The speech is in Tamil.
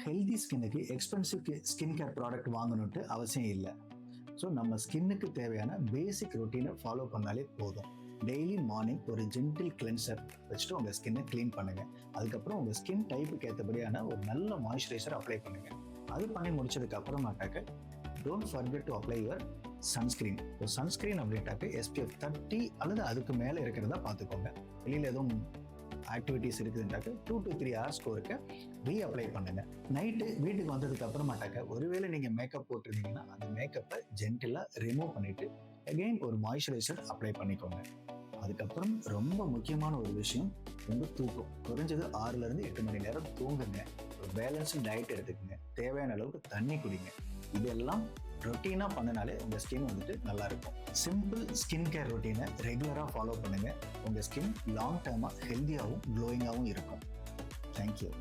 ஹெல்தி ஸ்கின்னுக்கு எக்ஸ்பென்சிவ் ஸ்கின் கேர் ப்ராடக்ட் வாங்கணுன்ட்டு அவசியம் இல்லை. ஸோ நம்ம ஸ்கின்னுக்கு தேவையான பேசிக் ரொட்டீனை ஃபாலோ பண்ணாலே போதும். டெய்லி மார்னிங் ஒரு ஜென்டில் கிளென்சர் வச்சுட்டு உங்கள் ஸ்கின்னை க்ளீன் பண்ணுங்கள். அதுக்கப்புறம் உங்கள் ஸ்கின் டைப்புக்கு ஏற்றபடியான ஒரு நல்ல மாய்ஸ்சரைசர் அப்ளை பண்ணுங்கள். அது பண்ணி முடிச்சதுக்கு அப்புறமாட்டாக்க don't forget to apply your sunscreen. ஒரு சன்ஸ்கிரீன் அப்படின்ட்டாக்க SPF 30 அல்லது அதுக்கு மேலே இருக்கிறதா பார்த்துக்கோங்க. வெளியில் எதுவும் ஆக்டிவிட்டிஸ் இருக்குதுன்றாக்க 2 to 3 ஹவர்ஸ்க்கு ஒருக்க ரீஅப்ளை பண்ணுங்க. நைட்டு வீட்டுக்கு வந்ததுக்கு அப்புறமாட்டாக்க ஒருவேளை நீங்கள் மேக்கப் போட்டிருந்தீங்கன்னா அந்த மேக்கப்பை ஜென்டிலாக ரிமூவ் பண்ணிட்டு அகெயின் ஒரு மாய்ஸ்சரைசர் அப்ளை பண்ணிக்கோங்க. அதுக்கப்புறம் ரொம்ப முக்கியமான ஒரு விஷயம், உங்கள் தூக்கம். குறைஞ்சது 6 to 8 மணி நேரம் தூங்குங்க. ஒரு பேலன்ஸ்டு டயட் எடுத்துக்கோங்க. தேவையான அளவுக்கு தண்ணி குடிங்க. இதெல்லாம் ரொட்டீனாக பண்ணினாலே உங்கள் ஸ்கின் வந்துட்டு நல்லா இருக்கும். சிம்பிள் ஸ்கின் கேர் ரொட்டீனை ரெகுலராக ஃபாலோ பண்ணுங்க. உங்கள் ஸ்கின் லாங் டேர்மாக ஹெல்த்தியாகவும் க்ளோயிங்காகவும் இருக்கும். தேங்க்யூ.